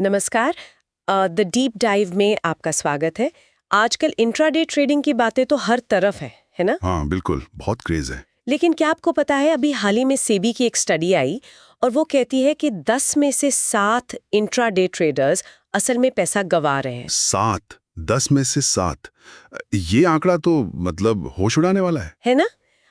नमस्कार। The deep dive में आपका स्वागत है। आजकल इंट्राडे ट्रेडिंग की बातें तो हर तरफ है ना? हाँ बिल्कुल, बहुत क्रेज है। लेकिन क्या आपको पता है, अभी हाल ही में सेबी की एक स्टडी आई और वो कहती है कि 10 में से 7 इंट्राडे ट्रेडर्स असल में पैसा गंवा रहे हैं। 7, 10 में से 7। ये आंकड़ा तो मतलब होश उड़ाने वाला है ना?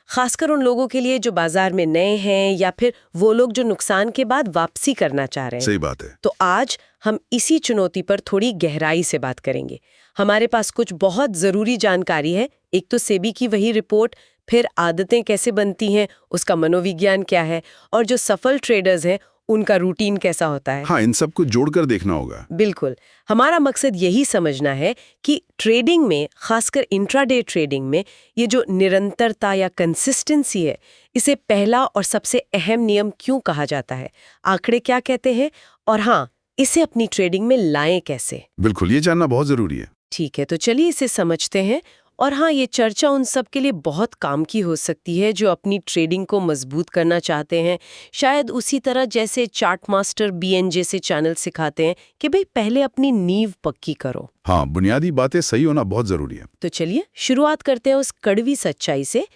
खासकर उन लोगों के लिए जो बाजार में नए हैं या फिर वो लोग जो नुकसान के बाद वापसी करना चाह रहे हैं। सही बात है। तो आज हम इसी चुनौती पर थोड़ी गहराई से बात करेंगे। हमारे पास कुछ बहुत जरूरी जानकारी है। एक तो सेबी की वही रिपोर्ट, फिर आदतें कैसे बनती हैं, उसका मनोविज्ञान क्या है, और जो सफल ट्रेडर्स हैं उनका रूटीन कैसा होता है। हाँ, इन सबको जोड़कर देखना होगा। बिल्कुल। हमारा मकसद यही समझना है कि ट्रेडिंग में, खासकर इंट्राडे ट्रेडिंग में, ये जो निरंतरता या कंसिस्टेंसी है, इसे पहला और सबसे अहम नियम क्यों कहा जाता है, आंकड़े क्या कहते हैं, और हाँ, इसे अपनी ट्रेडिंग में लाएं कैसे। बिल्कुल, ये जानना बहुत जरूरी है। ठीक है, तो चलिए इसे समझते हैं। और हाँ, ये चर्चा उन सब के लिए बहुत काम की हो सकती है जो अपनी ट्रेडिंग को मजबूत करना चाहते हैं। शायद उसी तरह जैसे चार्ट मास्टर BN जैसे चैनल सिखाते हैं कि भाई पहले अपनी नींव पक्की करो। हाँ, बुनियादी बातें सही होना बहुत जरूरी है। तो चलिए शुरुआत करते हैं उस कड़वी सच्चाई से।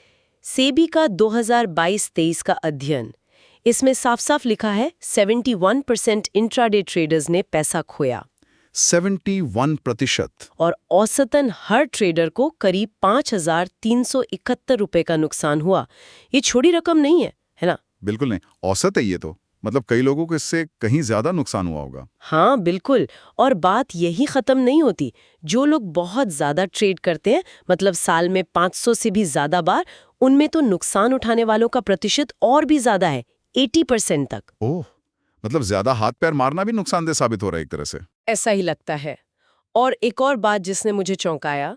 सेबी का 2022-23 का अध्ययन, इसमें साफ साफ लिखा है 71% इंट्राडे ट्रेडर्स ने पैसा खोया 71%। और औसतन हर ट्रेडर को करीब 5,371 रुपए का नुकसान हुआ। ये छोटी रकम नहीं है ना? बिल्कुल नहीं, औसत है ये तो। मतलब कई लोगों को इससे कहीं ज्यादा नुकसान हुआ होगा। हाँ बिल्कुल। और बात यही खत्म नहीं होती। जो लोग बहुत ज्यादा ट्रेड करते हैं, मतलब साल में 500 से भी ज्यादा बार, उनमें तो नुकसान उठाने वालों का प्रतिशत और भी ज्यादा है, 80% तक। ओह, मतलब ज्यादा हाथ पैर मारना भी नुकसानदेह साबित हो रहा है एक तरह से। ऐसा ही लगता है। और एक और बात जिसने मुझे चौंकाया,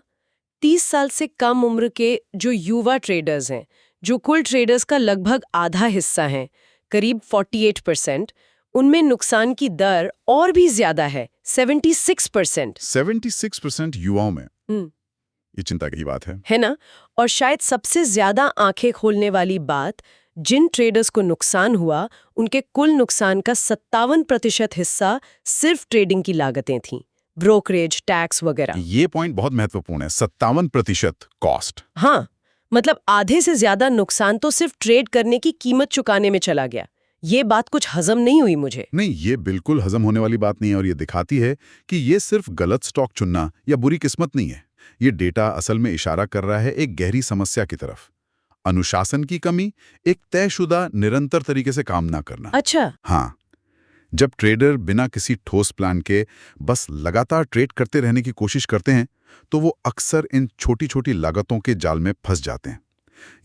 30 साल से कम उम्र के जो युवा ट्रेडर्स हैं, जो कुल ट्रेडर्स का लगभग आधा हिस्सा हैं, करीब 48%, उनमें नुकसान की दर और भी ज्यादा है, 76%। 76% युवाओं में। ये चिंता की बात है ना? और शायद सबसे ज्यादा आंखें खोलने वाली बात, जिन ट्रेडर्स को नुकसान हुआ, उनके कुल नुकसान का 57% हिस्सा सिर्फ ट्रेडिंग की लागतें थीं, ब्रोकरेज, टैक्स वगैरह। ये पॉइंट बहुत महत्वपूर्ण है, 57% कॉस्ट। हाँ, मतलब आधे से ज्यादा नुकसान तो सिर्फ ट्रेड करने की कीमत चुकाने में चला गया। ये बात कुछ हजम नहीं हुई मुझे। नहीं, ये बिल्कुल हजम होने वाली बात नहीं है, और ये दिखाती है कि ये सिर्फ गलत स्टॉक चुनना या बुरी किस्मत नहीं है। ये डेटा असल में इशारा कर रहा है एक गहरी समस्या की तरफ। अनुशासन की कमी, एक तयशुदा निरंतर तरीके से काम ना करना। अच्छा। हाँ, जब ट्रेडर बिना किसी ठोस प्लान के बस लगातार ट्रेड करते रहने की कोशिश करते हैं, तो वो अक्सर इन छोटी छोटी लागतों के जाल में फंस जाते हैं।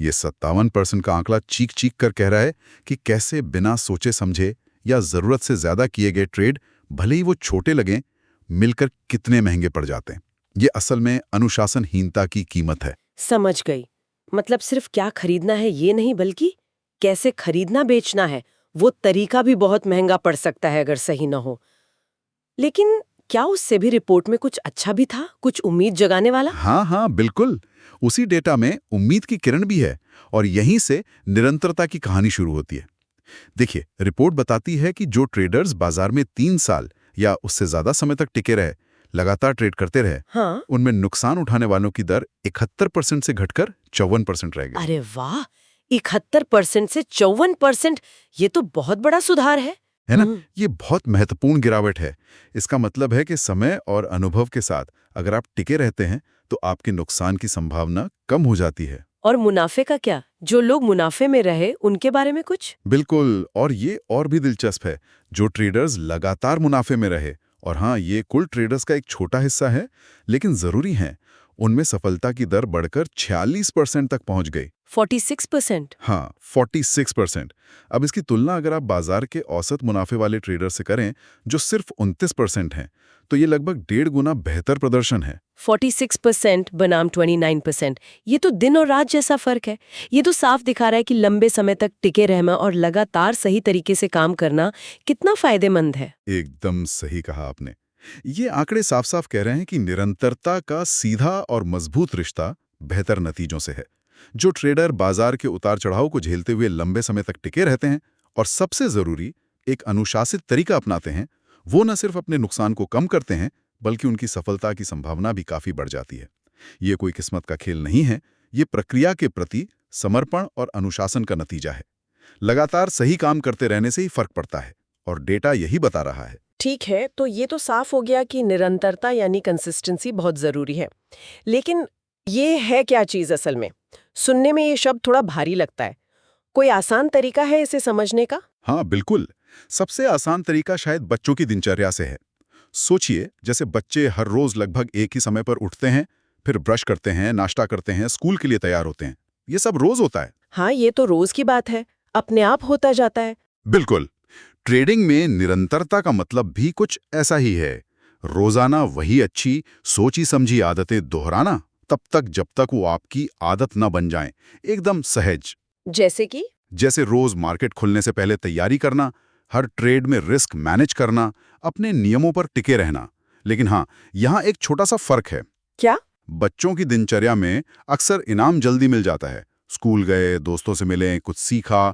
ये 57% का आंकड़ा चीख चीख कर कह रहा है कि कैसे बिना सोचे समझे या जरूरत से ज्यादा किए गए ट्रेड, भले ही वो छोटे लगें, मिलकर कितने महंगे पड़ जाते हैं। ये असल में अनुशासनहीनता की कीमत है। समझ गई। मतलब सिर्फ क्या खरीदना है ये नहीं, बल्कि कैसे खरीदना बेचना है, वो तरीका भी बहुत महंगा पड़ सकता है अगर सही ना हो। लेकिन क्या उससे भी रिपोर्ट में कुछ अच्छा भी था, कुछ उम्मीद जगाने वाला? हाँ हाँ बिल्कुल, उसी डेटा में उम्मीद की किरण भी है, और यहीं से निरंतरता की कहानी शुरू होती है। देखिए, रिपोर्ट बताती है कि जो ट्रेडर्स बाजार में 3 साल या उससे ज्यादा समय तक टिके रहे, लगातार ट्रेड करते रहे, हाँ। उनमें नुकसान उठाने वालों की दर 71% से घटकर 54% रह गई। अरे वाह, 71% से 54%, ये तो बहुत बड़ा सुधार है ना? ये बहुत महत्वपूर्ण गिरावट है। इसका मतलब है कि समय और अनुभव के साथ अगर आप टिके रहते हैं, तो आपके नुकसान की संभावना कम हो जाती है। और मुनाफे का क्या? जो लोग मुनाफे में रहे, उनके बारे में कुछ? बिल्कुल, और ये और भी दिलचस्प है। जो ट्रेडर्स लगातार मुनाफे में रहे, और हाँ, ये कुल ट्रेडर्स का एक छोटा हिस्सा है, लेकिन जरूरी है, उनमें सफलता की दर बढ़कर 46% तक पहुंच गई। 46%? हाँ, 46%। अब इसकी तुलना अगर आप बाजार के औसत मुनाफे वाले ट्रेडर से करें, जो सिर्फ 29% हैं, तो ये लगभग 1.5 गुना बेहतर प्रदर्शन है। 46% बनाम 29%, ये तो दिन और रात जैसा फर्क है। ये तो साफ दिखा रहा है कि लंबे समय तक टिके रहना और लगातार सही तरीके से काम करना कितना फायदेमंद है। एकदम सही कहा आपने। ये आंकड़े साफ साफ कह रहे हैं कि निरंतरता का सीधा और मजबूत रिश्ता बेहतर नतीजों से है। जो ट्रेडर बाजार के उतार चढ़ाव को झेलते हुए लंबे समय तक टिके रहते हैं और सबसे जरूरी एक अनुशासित तरीका अपनाते हैं, वो न सिर्फ अपने नुकसान को कम करते हैं, बल्कि उनकी सफलता की संभावना भी काफी बढ़ जाती है। ये कोई किस्मत का खेल नहीं है, ये प्रक्रिया के प्रति समर्पण और अनुशासन का नतीजा है। लगातार सही काम करते रहने से ही फर्क पड़ता है, और डेटा यही बता रहा है। ठीक है, तो ये तो साफ हो गया कि निरंतरता यानी कंसिस्टेंसी बहुत जरूरी है। लेकिन ये है क्या चीज असल में? सुनने में ये शब्द थोड़ा भारी लगता है। कोई आसान तरीका है इसे समझने का? हाँ बिल्कुल। सबसे आसान तरीका शायद बच्चों की दिनचर्या से है। सोचिए, जैसे बच्चे हर रोज लगभग एक ही समय पर उठते हैं, फिर ब्रश करते हैं, नाश्ता करते हैं, स्कूल के लिए तैयार होते हैं। ये सब रोज होता है। हाँ, ये तो रोज की बात है, अपने आप होता जाता है। बिल्कुल। ट्रेडिंग में निरंतरता का मतलब भी कुछ ऐसा ही है। रोजाना वही अच्छी सोची समझी आदतें दोहराना, तब तक जब तक वो आपकी आदत न बन जाएं, एकदम सहज। जैसे कि? जैसे रोज मार्केट खुलने से पहले तैयारी करना, हर ट्रेड में रिस्क मैनेज करना, अपने नियमों पर टिके रहना। लेकिन हाँ, यहाँ एक छोटा सा फर्क है। क्या? बच्चों की दिनचर्या में अक्सर इनाम जल्दी मिल जाता है। स्कूल गए, दोस्तों से मिले, कुछ सीखा।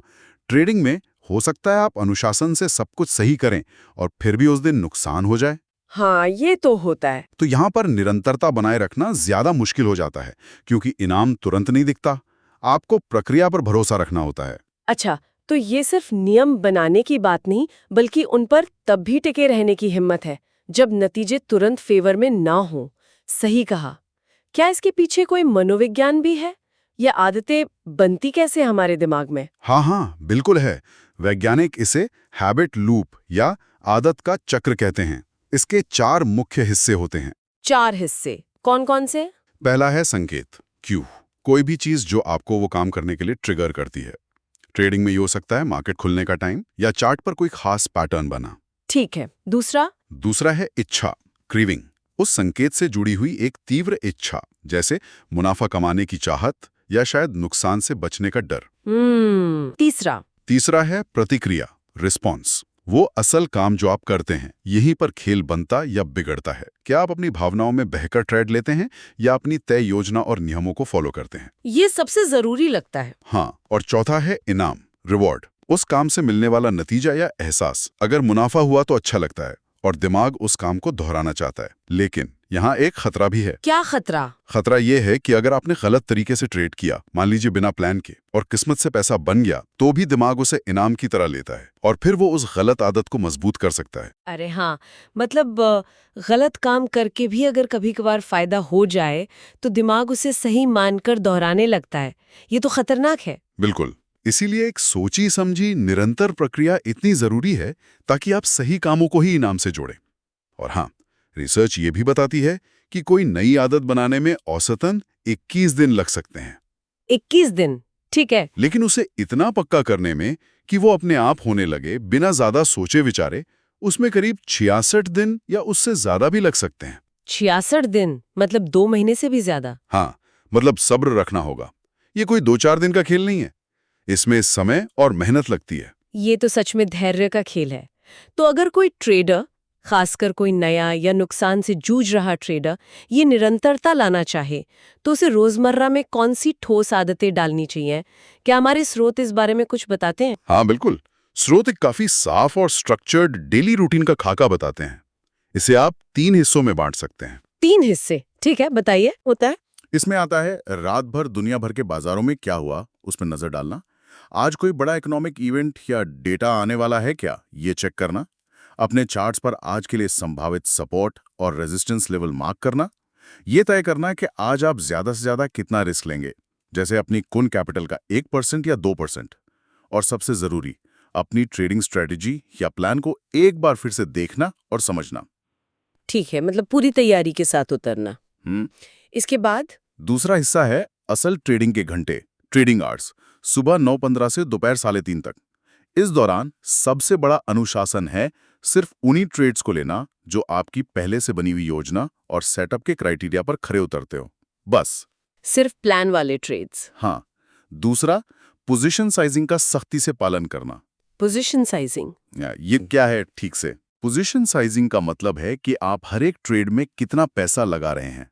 ट्रेडिंग में हो सकता है आप अनुशासन से सब कुछ सही करें और फिर भी उस दिन नुकसान हो जाए। हाँ, ये तो होता है। तो यहाँ पर निरंतरता बनाए रखना ज्यादा मुश्किल हो जाता है, क्योंकि इनाम तुरंत नहीं दिखता। आपको प्रक्रिया पर भरोसा रखना होता है। अच्छा, तो ये सिर्फ नियम बनाने की बात नहीं, बल्कि उन पर तब भी टिके रहने की हिम्मत है जब नतीजे तुरंत फेवर में ना हो। सही कहा। क्या इसके पीछे कोई मनोविज्ञान भी है? या आदतें बनती कैसे हमारे दिमाग में? हाँ, बिल्कुल है। वैज्ञानिक इसे हैबिट लूप या आदत का चक्र कहते हैं। इसके 4 मुख्य हिस्से होते हैं। 4 हिस्से कौन कौन से? पहला है संकेत, क्यू। कोई भी चीज जो आपको वो काम करने के लिए ट्रिगर करती है। ट्रेडिंग में ये हो सकता है मार्केट खुलने का टाइम या चार्ट पर कोई खास पैटर्न बना। ठीक है। दूसरा है इच्छा, क्रीविंग। उस संकेत से जुड़ी हुई एक तीव्र इच्छा, जैसे मुनाफा कमाने की चाहत या शायद नुकसान से बचने का डर। तीसरा है प्रतिक्रिया, रिस्पॉन्स। वो असल काम जो आप करते हैं, यहीं पर खेल बनता या बिगड़ता है। क्या आप अपनी भावनाओं में बहकर ट्रेड लेते हैं या अपनी तय योजना और नियमों को फॉलो करते हैं? ये सबसे जरूरी लगता है। हाँ, और चौथा है इनाम, रिवॉर्ड। उस काम से मिलने वाला नतीजा या एहसास। अगर मुनाफा हुआ तो अच्छा लगता है और दिमाग उस काम को दोहराना चाहता है। लेकिन यहाँ एक खतरा भी है। क्या खतरा? खतरा ये है कि अगर आपने गलत तरीके से ट्रेड किया, मान लीजिए बिना प्लान के, और किस्मत से पैसा बन गया, तो भी दिमाग उसे इनाम की तरह लेता है और फिर वो उस गलत आदत को मजबूत कर सकता है। अरे हाँ, मतलब गलत काम करके भी अगर कभी कभार फायदा हो जाए तो दिमाग उसे सही मानकर दोहराने लगता है। ये तो खतरनाक है। बिल्कुल। इसीलिए एक सोची समझी निरंतर प्रक्रिया इतनी जरूरी है, ताकि आप सही कामों को ही इनाम से जोड़ें। और हाँ, रिसर्च ये भी बताती है कि कोई नई आदत बनाने में औसतन 21 दिन लग सकते हैं। 21 दिन? ठीक है। लेकिन उसे इतना पक्का करने में कि वो अपने आप होने लगे बिना ज्यादा सोचे विचारे, उसमें करीब 66 दिन या उससे ज्यादा भी लग सकते हैं। 66 दिन मतलब 2 महीने से भी ज्यादा? हाँ, मतलब सब्र रखना होगा। ये कोई 2-4 दिन का खेल नहीं है। इसमें समय और मेहनत लगती है। ये तो सच में धैर्य का खेल है। तो अगर कोई ट्रेडर, खासकर कोई नया या नुकसान से जूझ रहा ट्रेडर, ये निरंतरता लाना चाहे, तो उसे रोजमर्रा में कौन सी ठोस आदतें डालनी चाहिए? क्या हमारे स्रोत इस बारे में कुछ बताते हैं? हाँ बिल्कुल। स्रोत एक काफी साफ और स्ट्रक्चर्ड डेली रूटीन का खाका बताते हैं। इसे आप 3 हिस्सों में बांट सकते हैं। 3 हिस्से? ठीक है, बताइए। होता है? इसमें आता है रात भर दुनिया भर के बाजारों में क्या हुआ, उस पर नजर डालना। आज कोई बड़ा इकोनॉमिक इवेंट या डेटा आने वाला है क्या, ये चेक करना। अपने चार्ट्स पर आज के लिए संभावित सपोर्ट और रेजिस्टेंस लेवल मार्क करना। ये तय करना कि आज आप ज्यादा से ज्यादा कितना रिस्क लेंगे, जैसे अपनी कुल कैपिटल का 1% या 2%। और सबसे जरूरी, अपनी ट्रेडिंग स्ट्रेटेजी या प्लान को एक बार फिर से देखना और समझना। ठीक है, मतलब पूरी तैयारी के साथ उतरना। इसके बाद? दूसरा हिस्सा है असल ट्रेडिंग के घंटे, ट्रेडिंग आवर्स, सुबह 9:15 से दोपहर 3:30 तक। इस दौरान सबसे बड़ा अनुशासन है सिर्फ उन्हीं ट्रेड्स को लेना जो आपकी पहले से बनी हुई योजना और सेटअप के क्राइटेरिया पर खरे उतरते हो, बस। सिर्फ प्लान वाले ट्रेड्स? हाँ। दूसरा, पोजीशन साइजिंग का सख्ती से पालन करना। Position sizing? ये क्या है ठीक से? पोजीशन साइजिंग का मतलब है कि आप हर एक ट्रेड में कितना पैसा लगा रहे हैं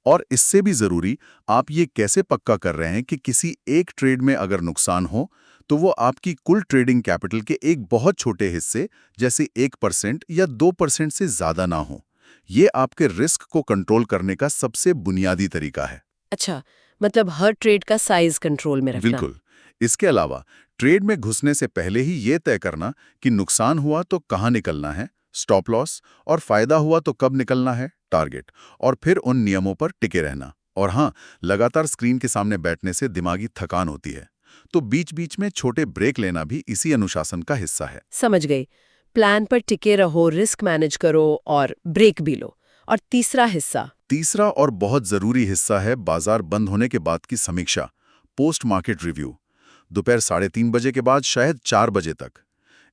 और इससे भी जरूरी, आप ये कैसे पक्का कर रहे हैं कि किसी एक ट्रेड में अगर नुकसान हो तो वो आपकी कुल ट्रेडिंग कैपिटल के एक बहुत छोटे हिस्से जैसे 1% या 2% से ज्यादा ना हो। ये आपके रिस्क को कंट्रोल करने का सबसे बुनियादी तरीका है। अच्छा, मतलब हर ट्रेड का साइज कंट्रोल में रखना। बिल्कुल। इसके अलावा ट्रेड में घुसने से पहले ही ये तय करना कि नुकसान हुआ तो कहाँ निकलना है, स्टॉप लॉस, और फायदा हुआ तो कब निकलना है, टारगेट, और फिर उन नियमों पर टिके रहना। और हाँ, लगातार स्क्रीन के सामने बैठने से दिमागी थकान होती है, तो बीच बीच में छोटे ब्रेक लेना भी इसी अनुशासन का हिस्सा है। समझ गई। प्लान पर टिके रहो, रिस्क मैनेज करो और ब्रेक भी लो। और तीसरा और बहुत जरूरी हिस्सा है बाजार बंद होने के बाद की समीक्षा, पोस्ट मार्केट रिव्यू। दोपहर 3:30 बजे के बाद शायद 4 बजे तक।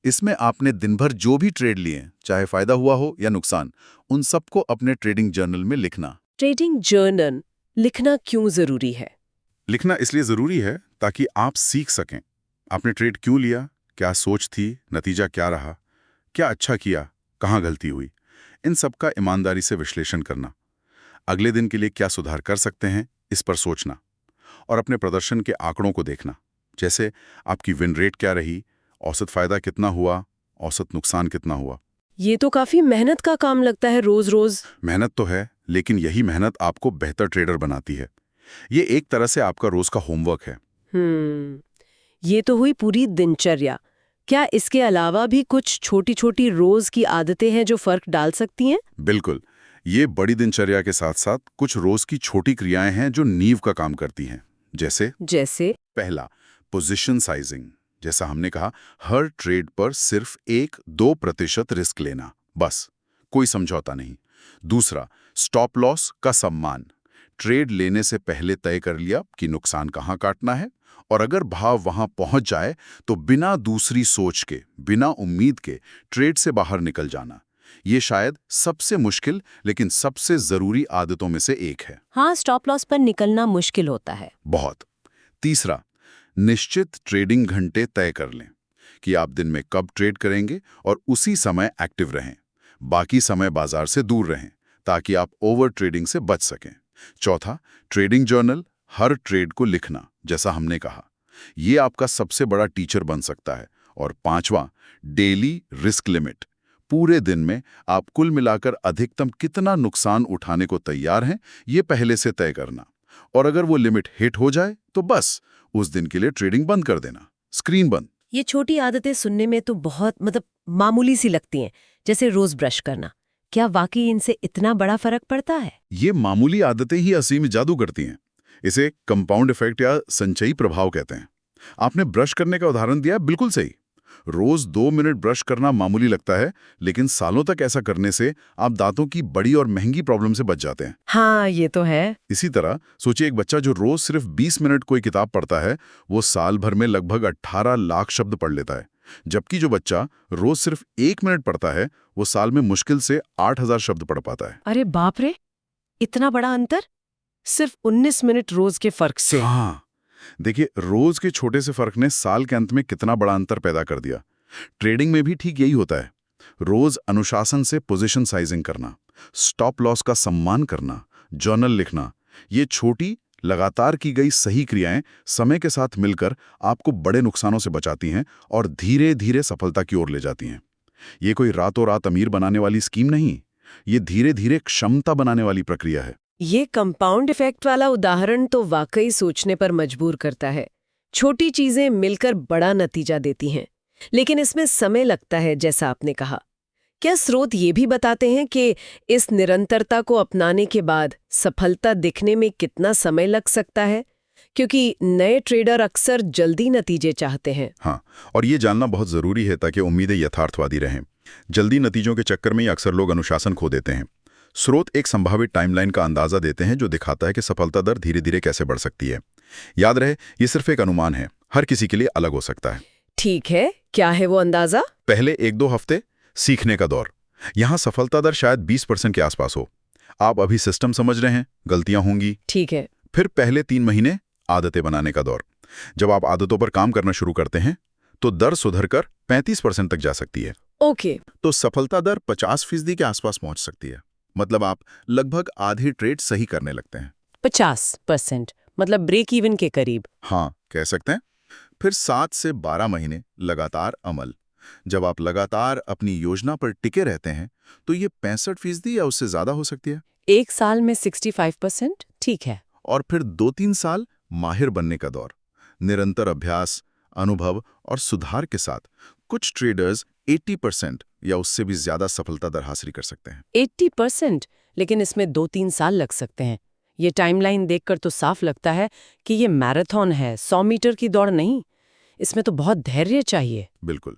इसमें आपने दिन भर जो भी ट्रेड लिए, चाहे फायदा हुआ हो या नुकसान, उन सबको अपने ट्रेडिंग जर्नल में लिखना। ट्रेडिंग जर्नल लिखना क्यों जरूरी है? लिखना इसलिए जरूरी है ताकि आप सीख सकें आपने ट्रेड क्यों लिया, क्या सोच थी, नतीजा क्या रहा, क्या अच्छा किया, कहाँ गलती हुई। इन सब का ईमानदारी से विश्लेषण करना, अगले दिन के लिए क्या सुधार कर सकते हैं इस पर सोचना, और अपने प्रदर्शन के आंकड़ों को देखना, जैसे आपकी विन रेट क्या रही, औसत फायदा कितना हुआ, औसत नुकसान कितना हुआ। ये तो काफी मेहनत का काम लगता है, रोज रोज। मेहनत तो है, लेकिन यही मेहनत आपको बेहतर ट्रेडर बनाती है। ये एक तरह से आपका रोज का होमवर्क है। ये तो हुई पूरी दिनचर्या। क्या इसके अलावा भी कुछ छोटी छोटी रोज की आदतें हैं जो फर्क डाल सकती हैं? बिल्कुल। ये बड़ी दिनचर्या के साथ साथ कुछ रोज की छोटी क्रियाएं हैं जो नींव का काम करती हैं। जैसे पहला, पोजीशन साइजिंग। जैसा हमने कहा, हर ट्रेड पर सिर्फ 1-2% रिस्क लेना, बस, कोई समझौता नहीं। दूसरा, स्टॉप लॉस का सम्मान। ट्रेड लेने से पहले तय कर लिया कि नुकसान कहाँ काटना है, और अगर भाव वहां पहुंच जाए तो बिना दूसरी सोच के, बिना उम्मीद के ट्रेड से बाहर निकल जाना। ये शायद सबसे मुश्किल लेकिन सबसे जरूरी आदतों में से एक है। हाँ, स्टॉप लॉस पर निकलना मुश्किल होता है। बहुत। तीसरा, निश्चित ट्रेडिंग घंटे तय कर लें कि आप दिन में कब ट्रेड करेंगे और उसी समय एक्टिव रहें। बाकी समय बाजार से दूर रहें ताकि आप ओवर ट्रेडिंग से बच सकें। चौथा, ट्रेडिंग जर्नल, हर ट्रेड को लिखना, जैसा हमने कहा। ये आपका सबसे बड़ा टीचर बन सकता है। और पांचवा, डेली रिस्क लिमिट। पूरे दिन में आप कुल मिलाकर अधिकतम कितना नुकसान उठाने को तैयार हैं, ये पहले से तय करना। और अगर वो लिमिट हिट हो जाए तो बस उस दिन के लिए ट्रेडिंग बंद कर देना, स्क्रीन बंद। ये छोटी आदतें सुनने में तो बहुत मामूली सी लगती हैं, जैसे रोज ब्रश करना। क्या वाकई इनसे इतना बड़ा फर्क पड़ता है? ये मामूली आदतें ही असली में जादू करती हैं। इसे कंपाउंड इफेक्ट या संचयी प्रभाव कहते हैं। आपने ब्रश करने का उदाहरण दिया, बिल्कुल सही। रोज 2 मिनट ब्रश करना मामूली लगता है, लेकिन सालों तक ऐसा करने से आप दांतों की बड़ी और महंगी प्रॉब्लम से बच जाते हैं। हाँ, ये तो है। इसी तरह सोचिए, एक बच्चा जो रोज सिर्फ 20 मिनट कोई किताब पढ़ता है, वो साल भर में लगभग 18 लाख शब्द पढ़ लेता है। जबकि जो बच्चा रोज सिर्फ 1 मिनट पढ़ता है, वो साल में मुश्किल से 8,000 शब्द पढ़ पाता है। अरे बाप रे, इतना बड़ा अंतर सिर्फ 19 मिनट रोज के फर्क से। हाँ, देखिए, रोज के छोटे से फर्क ने साल के अंत में कितना बड़ा अंतर पैदा कर दिया। ट्रेडिंग में भी ठीक यही होता है। रोज अनुशासन से पोजीशन साइजिंग करना, स्टॉप लॉस का सम्मान करना, जर्नल लिखना, ये छोटी लगातार की गई सही क्रियाएं समय के साथ मिलकर आपको बड़े नुकसानों से बचाती हैं और धीरे धीरे सफलता की ओर ले जाती हैं। ये कोई रातों रात अमीर बनाने वाली स्कीम नहीं, ये धीरे धीरे क्षमता बनाने वाली प्रक्रिया है। ये कंपाउंड इफेक्ट वाला उदाहरण तो वाकई सोचने पर मजबूर करता है। छोटी चीजें मिलकर बड़ा नतीजा देती हैं, लेकिन इसमें समय लगता है, जैसा आपने कहा। क्या स्रोत ये भी बताते हैं कि इस निरंतरता को अपनाने के बाद सफलता दिखने में कितना समय लग सकता है? क्योंकि नए ट्रेडर अक्सर जल्दी नतीजे चाहते हैं। हाँ, और ये जानना बहुत जरूरी है ताकि उम्मीदें यथार्थवादी रहें। जल्दी नतीजों के चक्कर में ही अक्सर लोग अनुशासन खो देते हैं। स्रोत एक संभावित टाइमलाइन का अंदाजा देते हैं जो दिखाता है कि सफलता दर धीरे धीरे कैसे बढ़ सकती है। याद रहे, ये सिर्फ एक अनुमान है, हर किसी के लिए अलग हो सकता है। ठीक है, क्या है वो अंदाजा? पहले 1-2 हफ्ते सीखने का दौर। यहां सफलता दर शायद 20% के आसपास हो। आप अभी सिस्टम समझ रहे हैं, गलतियां होंगी। ठीक है। फिर पहले 3 महीने आदतें बनाने का दौर। जब आप आदतों पर काम करना शुरू करते हैं तो दर सुधरकर 35% तक जा सकती है। ओके। तो सफलता दर 50% के आसपास पहुंच सकती है। मतलब आप लगभग आधी ट्रेड सही करने लगते हैं। 50% मतलब ब्रेक इवन के करीब। हाँ, कह सकते हैं। फिर 7 से 12 महीने लगातार अमल। जब आप लगातार अपनी योजना पर टिके रहते हैं तो ये 65% या उससे ज्यादा हो सकती है। एक साल में 65%, ठीक है। और फिर 2-3 साल माहिर बनने का दौर। निरंतर अभ्यास, अनुभव और सुधार के साथ कुछ ट्रेडर्स 80% या उससे भी ज्यादा सफलता दर हासिल कर सकते हैं। 80%, लेकिन इसमें 2-3 साल लग सकते हैं। ये टाइमलाइन देखकर तो साफ लगता है कि ये मैराथन है, 100 मीटर की दौड़ नहीं। इसमें तो बहुत धैर्य चाहिए। बिल्कुल,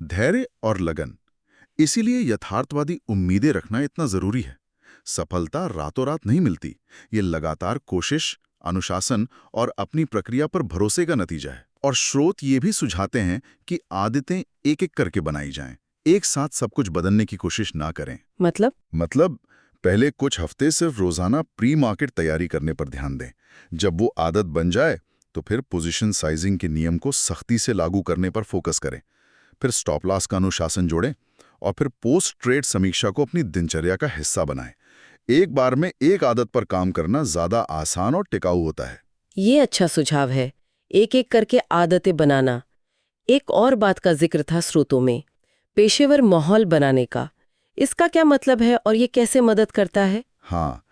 धैर्य और लगन। इसीलिए यथार्थवादी उम्मीदें रखना इतना जरूरी है। सफलता रातों रात नहीं मिलती। ये लगातार कोशिश, अनुशासन और अपनी प्रक्रिया पर भरोसे का नतीजा है। और स्रोत ये भी सुझाते हैं कि आदतें एक एक करके बनाई जाएं। एक साथ सब कुछ बदलने की कोशिश ना करें। मतलब पहले कुछ हफ्ते सिर्फ रोजाना प्री मार्केट तैयारी करने पर ध्यान दें। जब वो आदत बन जाए तो फिर पोजीशन साइजिंग के नियम को सख्ती से लागू करने पर फोकस करें। फिर स्टॉप लॉस का अनुशासन जोड़ें और फिर पोस्ट ट्रेड समीक्षा को अपनी दिनचर्या का हिस्सा बनाएं। एक बार में एक आदत पर काम करना ज्यादा आसान और टिकाऊ होता है। ये अच्छा सुझाव है, एक एक करके आदतें बनाना। एक और बात का जिक्र था स्रोतों में, पेशेवर माहौल बनाने का। इसका क्या मतलब है और ये कैसे मदद करता है? हाँ,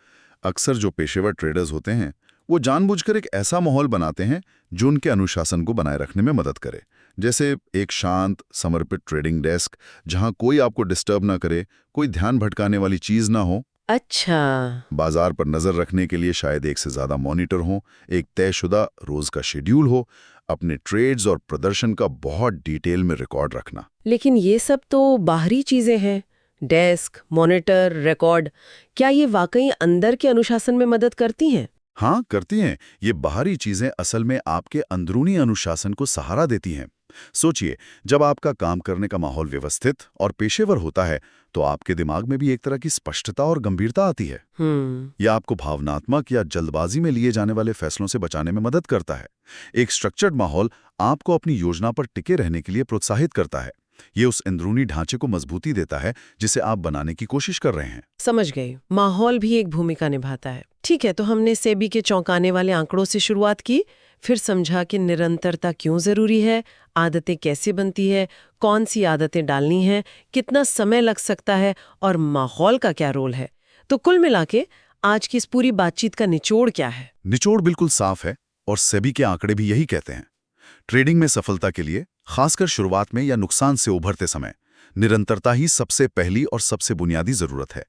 अक्सर जो पेशेवर ट्रेडर्स होते हैं वो जानबूझकर एक ऐसा माहौल बनाते हैं जो उनके अनुशासन को बनाए रखने में मदद करे। जैसे एक शांत, समर्पित ट्रेडिंग डेस्क जहां कोई आपको डिस्टर्ब ना करे, कोई ध्यान भटकाने वाली चीज ना हो। अच्छा। बाजार पर नजर रखने के लिए शायद एक से ज्यादा मॉनिटर हो, एक तयशुदा रोज का शेड्यूल हो, अपने ट्रेड्स और प्रदर्शन का बहुत डिटेल में रिकॉर्ड रखना। लेकिन ये सब तो बाहरी चीजें हैं, डेस्क, मॉनिटर, रिकॉर्ड। क्या ये वाकई अंदर के अनुशासन में मदद करती हैं? हाँ, करती हैं। ये बाहरी चीजें असल में आपके अंदरूनी अनुशासन को सहारा देती हैं। सोचिए, जब आपका काम करने का माहौल व्यवस्थित और पेशेवर होता है तो आपके दिमाग में भी एक तरह की स्पष्टता और गंभीरता आती है। यह आपको भावनात्मक या जल्दबाजी में लिए जाने वाले फैसलों से बचाने में मदद करता है। एक स्ट्रक्चर्ड माहौल आपको अपनी योजना पर टिके रहने के लिए प्रोत्साहित करता है। ये उस अंदरूनी ढांचे को मजबूती देता है जिसे आप बनाने की कोशिश कर रहे हैं। समझ गई, माहौल भी एक भूमिका निभाता है। ठीक है, तो हमने सेबी के चौंकाने वाले आंकड़ों से शुरुआत की, फिर समझा कि निरंतरता क्यों जरूरी है, आदतें कैसे बनती है, कौन सी आदतें डालनी है, कितना समय लग सकता है और माहौल का क्या रोल है। तो कुल मिला के आज की इस पूरी बातचीत का निचोड़ क्या है? निचोड़ बिल्कुल साफ है और सेबी के आंकड़े भी यही कहते हैं। ट्रेडिंग में सफलता के लिए, खासकर शुरुआत में या नुकसान से उभरते समय, निरंतरता ही सबसे पहली और सबसे बुनियादी जरूरत है।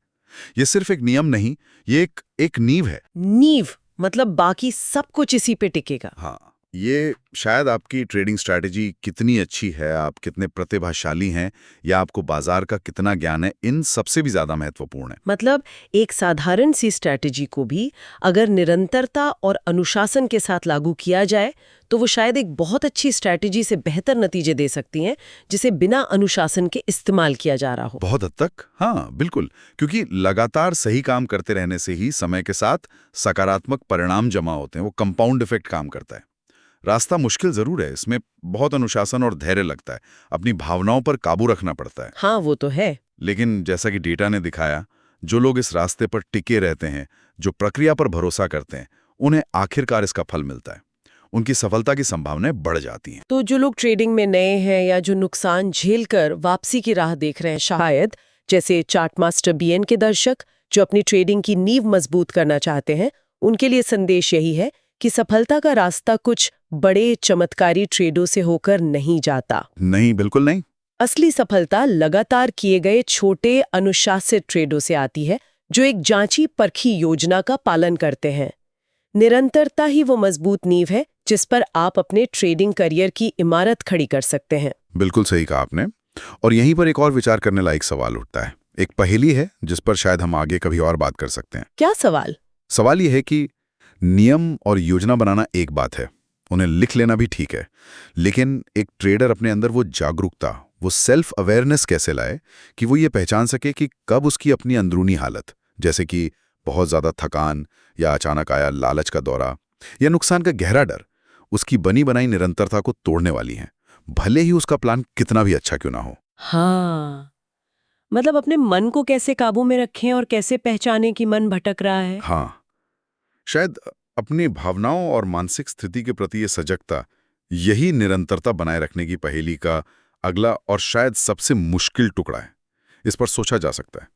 ये सिर्फ एक नियम नहीं, ये एक नींव है। नींव मतलब बाकी सब कुछ इसी पे टिकेगा। हाँ, ये शायद आपकी ट्रेडिंग स्ट्रैटेजी कितनी अच्छी है, आप कितने प्रतिभाशाली हैं या आपको बाजार का कितना ज्ञान है, इन सबसे भी ज्यादा महत्वपूर्ण है। मतलब एक साधारण सी स्ट्रैटेजी को भी अगर निरंतरता और अनुशासन के साथ लागू किया जाए तो वो शायद एक बहुत अच्छी स्ट्रैटेजी से बेहतर नतीजे दे सकती हैं जिसे बिना अनुशासन के इस्तेमाल किया जा रहा हो। बहुत हद तक हाँ, बिल्कुल, क्योंकि लगातार सही काम करते रहने से ही समय के साथ सकारात्मक परिणाम जमा होते हैं। वो कंपाउंड इफेक्ट काम करता है। रास्ता मुश्किल जरूर है, इसमें बहुत अनुशासन और धैर्य लगता है, अपनी भावनाओं पर काबू रखना पड़ता है। हाँ, वो तो है। लेकिन जैसा कि डेटा ने दिखाया, जो लोग इस रास्ते पर टिके रहते हैं, जो प्रक्रिया पर भरोसा करते हैं, उन्हें आखिरकार इसका फल मिलता है। उनकी सफलता की संभावनाएं बढ़ जाती हैं। तो जो लोग ट्रेडिंग में नए हैं या जो नुकसान झेलकर वापसी की राह देख रहे हैं, शायद जैसे चार्ट मास्टर बीएन के दर्शक जो अपनी ट्रेडिंग की नींव मजबूत करना चाहते हैं, उनके लिए संदेश यही है कि सफलता का रास्ता कुछ बड़े चमत्कारी ट्रेडों से होकर नहीं जाता। नहीं, बिल्कुल नहीं। असली सफलता लगातार किए गए छोटे अनुशासित ट्रेडों से आती है जो एक जांची परखी योजना का पालन करते हैं। निरंतरता ही वो मजबूत नींव है जिस पर आप अपने ट्रेडिंग करियर की इमारत खड़ी कर सकते हैं। बिल्कुल सही कहा आपने। और यहीं पर एक और विचार करने लायक सवाल उठता है। एक पहेली है जिस पर शायद हम आगे कभी और बात कर सकते हैं। क्या सवाल? सवाल यह है कि नियम और योजना बनाना एक बात है, उन्हें लिख लेना भी ठीक है, लेकिन एक ट्रेडर अपने अंदर वो जागरूकता, वो सेल्फ अवेयरनेस कैसे लाए कि वो ये पहचान सके कि कब उसकी अपनी अंदरूनी हालत, जैसे कि बहुत ज्यादा थकान या अचानक आया लालच का दौरा या नुकसान का गहरा डर, उसकी बनी बनाई निरंतरता को तोड़ने वाली है, भले ही उसका प्लान कितना भी अच्छा क्यों ना हो। हाँ, मतलब अपने मन को कैसे काबू में रखें और कैसे पहचानें कि मन भटक रहा है? हाँ, शायद अपनी भावनाओं और मानसिक स्थिति के प्रति ये सजगता, यही निरंतरता बनाए रखने की पहेली का अगला और शायद सबसे मुश्किल टुकड़ा है। इस पर सोचा जा सकता है।